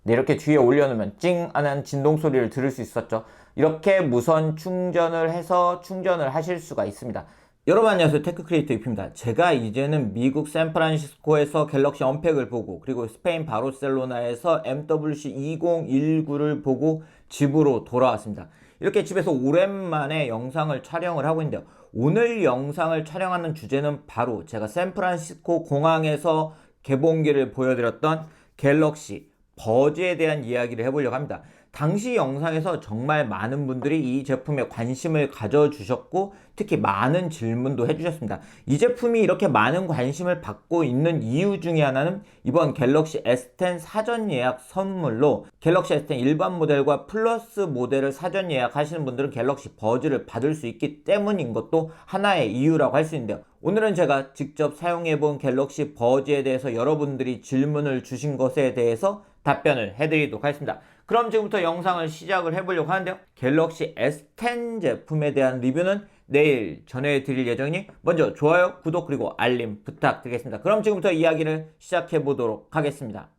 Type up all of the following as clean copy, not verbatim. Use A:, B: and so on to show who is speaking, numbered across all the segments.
A: 네, 이렇게 뒤에 올려놓으면 찡 하는 진동 소리를 들을 수 있었죠. 이렇게 무선 충전을 해서 충전을 하실 수가 있습니다. 여러분 안녕하세요. 테크크리에이터 유피입니다. 제가 이제는 미국 샌프란시스코에서 갤럭시 언팩을 보고, 그리고 스페인 바르셀로나에서 MWC 2019를 보고 집으로 돌아왔습니다. 이렇게 집에서 오랜만에 영상을 촬영을 하고 있는데요. 오늘 영상을 촬영하는 주제는 바로 제가 샌프란시스코 공항에서 개봉기를 보여드렸던 갤럭시 버즈에 대한 이야기를 해보려고 합니다. 당시 영상에서 정말 많은 분들이 이 제품에 관심을 가져주셨고, 특히 많은 질문도 해주셨습니다. 이 제품이 이렇게 많은 관심을 받고 있는 이유 중에 하나는 이번 갤럭시 S10 사전 예약 선물로 갤럭시 S10 일반 모델과 플러스 모델을 사전 예약하시는 분들은 갤럭시 버즈를 받을 수 있기 때문인 것도 하나의 이유라고 할 수 있는데요. 오늘은 제가 직접 사용해본 갤럭시 버즈에 대해서 여러분들이 질문을 주신 것에 대해서 답변을 해드리도록 하겠습니다. 그럼 지금부터 영상을 시작을 해보려고 하는데요. 갤럭시 S10 제품에 대한 리뷰는 내일 전해드릴 예정이니 먼저 좋아요, 구독, 그리고 알림 부탁드리겠습니다. 그럼 지금부터 이야기를 시작해보도록 하겠습니다.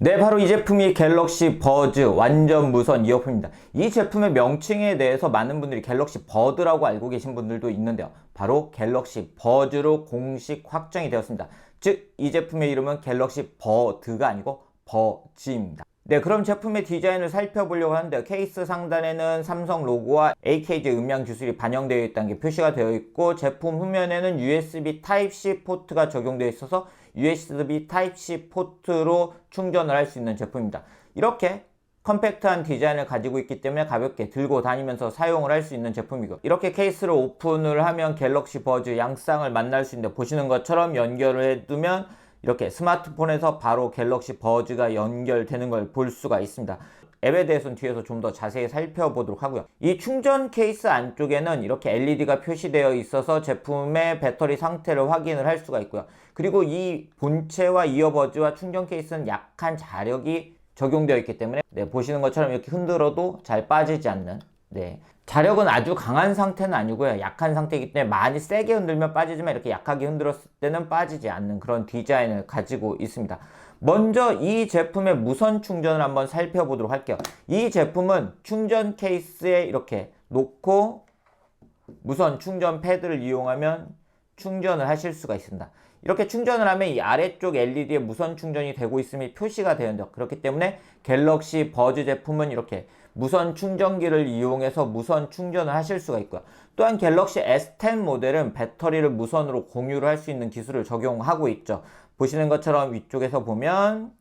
A: 네, 바로 이 제품이 갤럭시 버즈 완전 무선 이어폰입니다. 이 제품의 명칭에 대해서 많은 분들이 갤럭시 버드라고 알고 계신 분들도 있는데요. 바로 갤럭시 버즈로 공식 확정이 되었습니다. 즉, 이 제품의 이름은 갤럭시 버드가 아니고 버즈입니다. 네, 그럼 제품의 디자인을 살펴보려고 하는데요. 케이스 상단에는 삼성 로고와 AKG 음량 기술이 반영되어 있다는 게 표시가 되어 있고, 제품 후면에는 USB Type-C 포트가 적용되어 있어서 USB Type-C 포트로 충전을 할 수 있는 제품입니다. 이렇게 컴팩트한 디자인을 가지고 있기 때문에 가볍게 들고 다니면서 사용을 할 수 있는 제품이고, 이렇게 케이스를 오픈을 하면 갤럭시 버즈 양쌍을 만날 수 있는데, 보시는 것처럼 연결을 해두면 이렇게 스마트폰에서 바로 갤럭시 버즈가 연결되는 걸 볼 수가 있습니다. 앱에 대해서는 뒤에서 좀 더 자세히 살펴보도록 하고요. 이 충전 케이스 안쪽에는 이렇게 LED가 표시되어 있어서 제품의 배터리 상태를 확인을 할 수가 있고요. 그리고 이 본체와 이어버즈와 충전 케이스는 약한 자력이 적용되어 있기 때문에 보시는 것처럼 이렇게 흔들어도 잘 빠지지 않는, 자력은 아주 강한 상태는 아니고요. 약한 상태이기 때문에 많이 세게 흔들면 빠지지만 이렇게 약하게 흔들었을 때는 빠지지 않는 그런 디자인을 가지고 있습니다. 먼저 이 제품의 무선 충전을 한번 살펴보도록 할게요. 이 제품은 충전 케이스에 이렇게 놓고 무선 충전 패드를 이용하면 충전을 하실 수가 있습니다. 이렇게 충전을 하면 이 아래쪽 LED에 무선 충전이 되고 있음이 표시가 되는데, 그렇기 때문에 갤럭시 버즈 제품은 이렇게 무선 충전기를 이용해서 무선 충전을 하실 수가 있고요. 또한 갤럭시 S10 모델은 배터리를 무선으로 공유를 할 수 있는 기술을 적용하고 있죠. 보시는 것처럼 위쪽에서 보면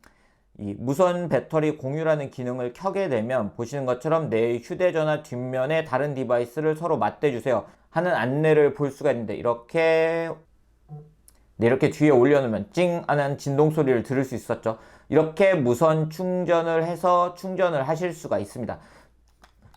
A: 이 무선 배터리 공유라는 기능을 켜게 되면 보시는 것처럼 내 휴대전화 뒷면에 다른 디바이스를 서로 맞대주세요 하는 안내를 볼 수가 있는데, 이렇게 뒤에 올려놓으면 찡 하는 진동 소리를 들을 수 있었죠. 이렇게 무선 충전을 해서 충전을 하실 수가 있습니다.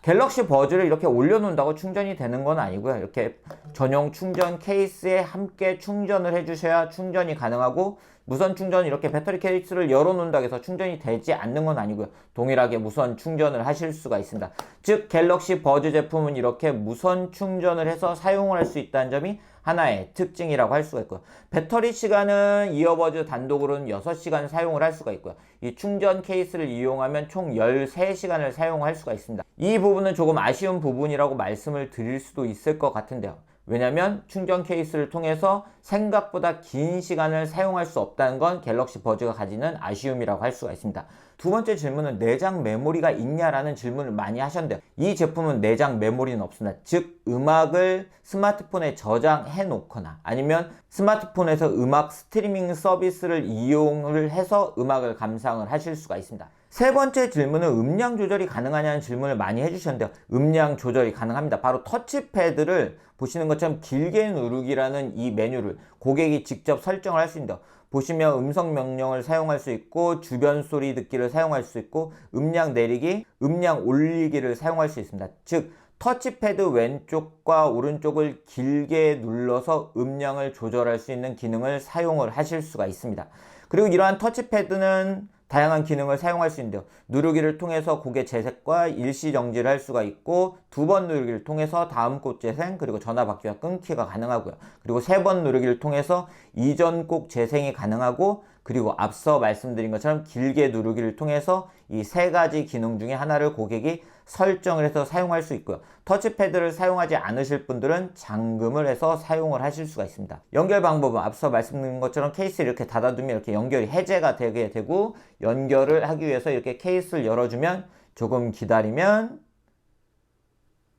A: 갤럭시 버즈를 이렇게 올려놓는다고 충전이 되는 건 아니고요. 이렇게 전용 충전 케이스에 함께 충전을 해주셔야 충전이 가능하고, 무선 충전 이렇게 배터리 케이스를 열어놓는다고 해서 충전이 되지 않는 건 아니고요. 동일하게 무선 충전을 하실 수가 있습니다. 즉, 갤럭시 버즈 제품은 이렇게 무선 충전을 해서 사용을 할 수 있다는 점이 하나의 특징이라고 할 수가 있고요. 배터리 시간은 이어버즈 단독으로는 6시간 사용을 할 수가 있고요. 이 충전 케이스를 이용하면 총 13시간을 사용할 수가 있습니다. 이 부분은 조금 아쉬운 부분이라고 말씀을 드릴 수도 있을 것 같은데요. 왜냐면 충전 케이스를 통해서 생각보다 긴 시간을 사용할 수 없다는 건 갤럭시 버즈가 가지는 아쉬움이라고 할 수가 있습니다. 두 번째 질문은 내장 메모리가 있냐라는 질문을 많이 하셨는데요. 이 제품은 내장 메모리는 없습니다. 즉, 음악을 스마트폰에 저장해 놓거나 아니면 스마트폰에서 음악 스트리밍 서비스를 이용을 해서 음악을 감상을 하실 수가 있습니다. 세 번째 질문은 음량 조절이 가능하냐는 질문을 많이 해주셨는데요. 음량 조절이 가능합니다. 바로 터치패드를 보시는 것처럼 길게 누르기라는 이 메뉴를 고객이 직접 설정을 할 수 있는데요. 보시면 음성 명령을 사용할 수 있고, 주변 소리 듣기를 사용할 수 있고, 음량 내리기, 음량 올리기를 사용할 수 있습니다. 즉, 터치패드 왼쪽과 오른쪽을 길게 눌러서 음량을 조절할 수 있는 기능을 사용을 하실 수가 있습니다. 그리고 이러한 터치패드는 다양한 기능을 사용할 수 있는데요. 누르기를 통해서 곡의 재생과 일시 정지를 할 수가 있고, 2번 누르기를 통해서 다음 곡 재생, 그리고 전화 받기와 끊기가 가능하고요. 그리고 3번 누르기를 통해서 이전 곡 재생이 가능하고, 그리고 앞서 말씀드린 것처럼 길게 누르기를 통해서 이 3가지 기능 중에 하나를 고객이 설정을 해서 사용할 수 있고요. 터치패드를 사용하지 않으실 분들은 잠금을 해서 사용을 하실 수가 있습니다. 연결 방법은 앞서 말씀드린 것처럼 케이스를 이렇게 닫아두면 이렇게 연결이 해제가 되게 되고, 연결을 하기 위해서 이렇게 케이스를 열어주면 조금 기다리면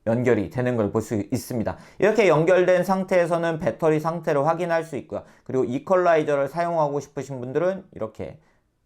A: 연결이 되는 걸 볼 수 있습니다. 이렇게 연결된 상태에서는 배터리 상태를 확인할 수 있고요. 그리고 이퀄라이저를 사용하고 싶으신 분들은 이렇게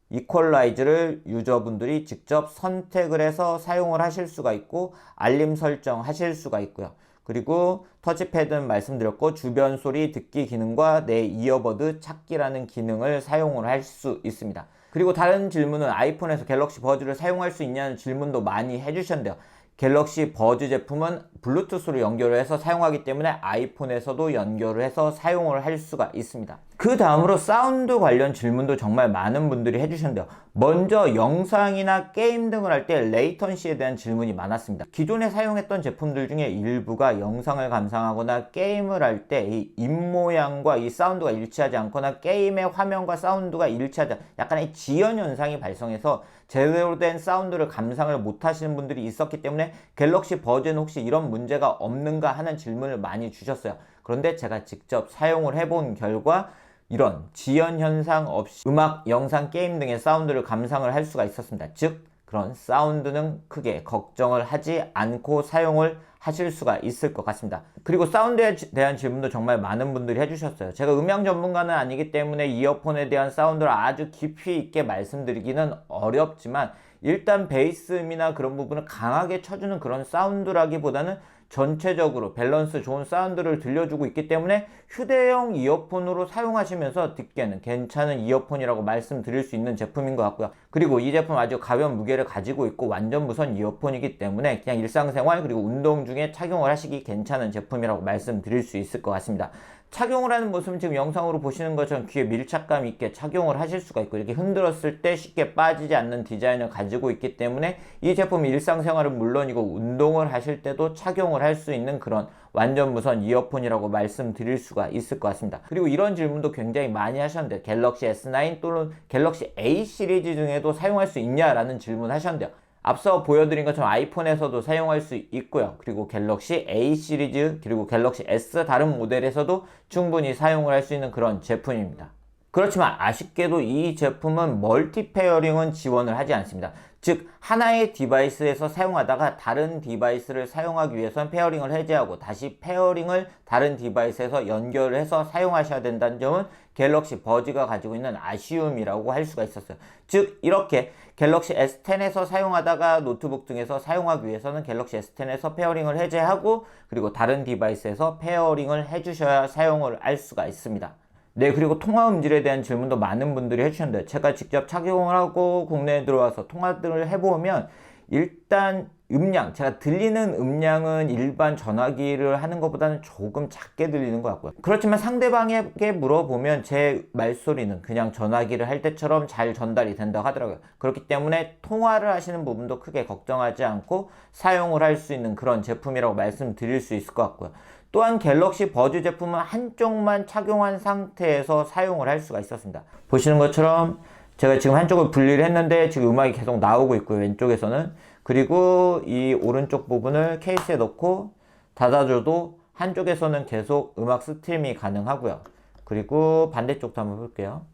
A: 이퀄라이저를 유저분들이 직접 선택을 해서 사용을 하실 수가 있고, 알림 설정 하실 수가 있고요. 그리고 터치패드는 말씀드렸고, 주변 소리 듣기 기능과 내 이어버드 찾기라는 기능을 사용을 할 수 있습니다. 그리고 다른 질문은 아이폰에서 갤럭시 버즈를 사용할 수 있냐는 질문도 많이 해주셨는데요. 갤럭시 버즈 제품은 블루투스로 연결을 해서 사용하기 때문에 아이폰에서도 연결을 해서 사용을 할 수가 있습니다. 그 다음으로 사운드 관련 질문도 정말 많은 분들이 해주셨는데요. 먼저 영상이나 게임 등을 할 때 레이턴시에 대한 질문이 많았습니다. 기존에 사용했던 제품들 중에 일부가 영상을 감상하거나 게임을 할 때 이 입모양과 이 사운드가 일치하지 않거나 게임의 화면과 사운드가 일치하지 않, 약간의 지연 현상이 발생해서 제대로 된 사운드를 감상을 못 하시는 분들이 있었기 때문에 갤럭시 버즈는 혹시 이런 문제가 없는가 하는 질문을 많이 주셨어요. 그런데 제가 직접 사용을 해본 결과 이런 지연 현상 없이 음악, 영상, 게임 등의 사운드를 감상을 할 수가 있었습니다. 즉 그런 사운드는 크게 걱정을 하지 않고 사용을 하실 수가 있을 것 같습니다. 그리고 사운드에 대한 질문도 정말 많은 분들이 해주셨어요. 제가 음향 전문가는 아니기 때문에 이어폰에 대한 사운드를 아주 깊이 있게 말씀드리기는 어렵지만, 일단 베이스음이나 그런 부분을 강하게 쳐주는 그런 사운드라기보다는 전체적으로 밸런스 좋은 사운드를 들려주고 있기 때문에 휴대용 이어폰으로 사용하시면서 듣기에는 괜찮은 이어폰이라고 말씀드릴 수 있는 제품인 것 같고요. 그리고 이 제품 아주 가벼운 무게를 가지고 있고 완전 무선 이어폰이기 때문에 그냥 일상생활 그리고 운동 중에 착용을 하시기 괜찮은 제품이라고 말씀드릴 수 있을 것 같습니다. 착용을 하는 모습은 지금 영상으로 보시는 것처럼 귀에 밀착감 있게 착용을 하실 수가 있고, 이렇게 흔들었을 때 쉽게 빠지지 않는 디자인을 가지고 있기 때문에 이 제품이 일상생활은 물론이고 운동을 하실 때도 착용을 할 수 있는 그런 완전 무선 이어폰이라고 말씀드릴 수가 있을 것 같습니다. 그리고 이런 질문도 굉장히 많이 하셨는데, 갤럭시 S9 또는 갤럭시 A 시리즈 중에도 사용할 수 있냐라는 질문 하셨는데요. 앞서 보여드린 것처럼 아이폰에서도 사용할 수 있고요. 그리고 갤럭시 A 시리즈 그리고 갤럭시 S 다른 모델에서도 충분히 사용을 할 수 있는 그런 제품입니다. 그렇지만 아쉽게도 이 제품은 멀티 페어링은 지원을 하지 않습니다. 즉 하나의 디바이스에서 사용하다가 다른 디바이스를 사용하기 위해서는 페어링을 해제하고 다시 페어링을 다른 디바이스에서 연결을 해서 사용하셔야 된다는 점은 갤럭시 버즈가 가지고 있는 아쉬움이라고 할 수가 있었어요. 즉 이렇게 갤럭시 S10에서 사용하다가 노트북 등에서 사용하기 위해서는 갤럭시 S10에서 페어링을 해제하고 그리고 다른 디바이스에서 페어링을 해주셔야 사용을 할 수가 있습니다. 네, 그리고 통화 음질에 대한 질문도 많은 분들이 해주셨는데, 제가 직접 착용을 하고 국내에 들어와서 통화들을 해보면 일단 음량, 제가 들리는 음량은 일반 전화기를 하는 것보다는 조금 작게 들리는 것 같고요. 그렇지만 상대방에게 물어보면 제 말소리는 그냥 전화기를 할 때처럼 잘 전달이 된다고 하더라고요. 그렇기 때문에 통화를 하시는 부분도 크게 걱정하지 않고 사용을 할 수 있는 그런 제품이라고 말씀드릴 수 있을 것 같고요. 또한 갤럭시 버즈 제품은 한쪽만 착용한 상태에서 사용을 할 수가 있었습니다. 보시는 것처럼 제가 지금 한쪽을 분리를 했는데 지금 음악이 계속 나오고 있고요, 왼쪽에서는. 그리고 이 오른쪽 부분을 케이스에 넣고 닫아줘도 한쪽에서는 계속 음악 스트리밍이 가능하고요. 그리고 반대쪽도 한번 볼게요.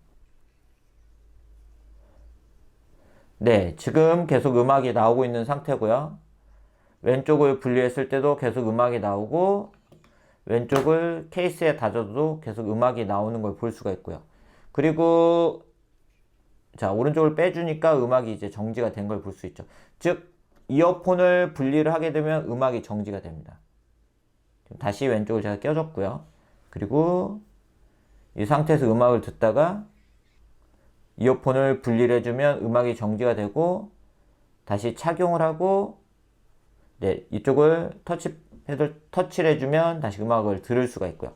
A: 네, 지금 계속 음악이 나오고 있는 상태고요. 왼쪽을 분리했을 때도 계속 음악이 나오고, 왼쪽을 케이스에 닫아도 계속 음악이 나오는 걸 볼 수가 있고요. 그리고 자, 오른쪽을 빼주니까 음악이 이제 정지가 된 걸 볼 수 있죠. 즉 이어폰을 분리를 하게 되면 음악이 정지가 됩니다. 다시 왼쪽을 제가 껴줬고요. 그리고 이 상태에서 음악을 듣다가 이어폰을 분리를 해주면 음악이 정지가 되고, 다시 착용을 하고, 네, 이쪽을 터치패드를 터치를 해주면 다시 음악을 들을 수가 있고요.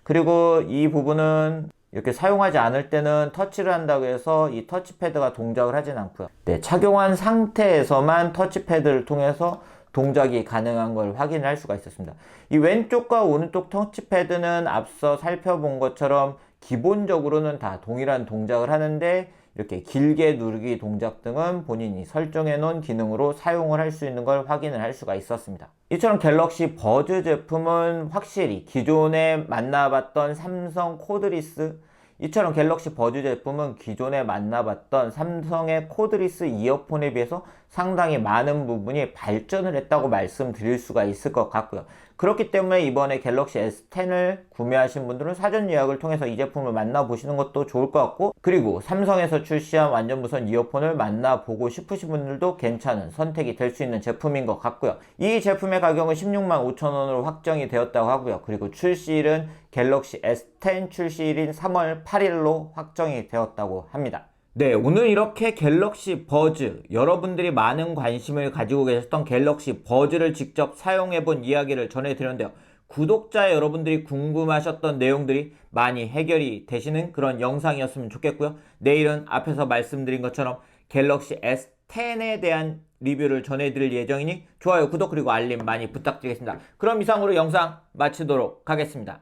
A: 그리고 이 부분은 이렇게 사용하지 않을 때는 터치를 한다고 해서 이 터치패드가 동작을 하진 않고요. 네, 착용한 상태에서만 터치패드를 통해서 동작이 가능한 걸 확인할 수가 있었습니다. 이 왼쪽과 오른쪽 터치패드는 앞서 살펴본 것처럼 기본적으로는 다 동일한 동작을 하는데 이렇게 길게 누르기 동작 등은 본인이 설정해 놓은 기능으로 사용을 할 수 있는 걸 확인을 할 수가 있었습니다. 이처럼 갤럭시 버즈 제품은 확실히 기존에 만나봤던 삼성 코드리스, 이처럼 갤럭시 버즈 제품은 기존에 만나봤던 삼성의 코드리스 이어폰에 비해서 상당히 많은 부분이 발전을 했다고 말씀드릴 수가 있을 것 같고요. 그렇기 때문에 이번에 갤럭시 S10을 구매하신 분들은 사전 예약을 통해서 이 제품을 만나보시는 것도 좋을 것 같고, 그리고 삼성에서 출시한 완전 무선 이어폰을 만나보고 싶으신 분들도 괜찮은 선택이 될 수 있는 제품인 것 같고요. 이 제품의 가격은 16만 5천 원으로 확정이 되었다고 하고요. 그리고 출시일은 갤럭시 S10 출시일인 3월 8일로 확정이 되었다고 합니다. 네, 오늘 이렇게 갤럭시 버즈, 여러분들이 많은 관심을 가지고 계셨던 갤럭시 버즈를 직접 사용해본 이야기를 전해드렸는데요. 구독자 여러분들이 궁금하셨던 내용들이 많이 해결이 되시는 그런 영상이었으면 좋겠고요. 내일은 앞에서 말씀드린 것처럼 갤럭시 S10에 대한 리뷰를 전해드릴 예정이니 좋아요, 구독, 그리고 알림 많이 부탁드리겠습니다. 그럼 이상으로 영상 마치도록 하겠습니다.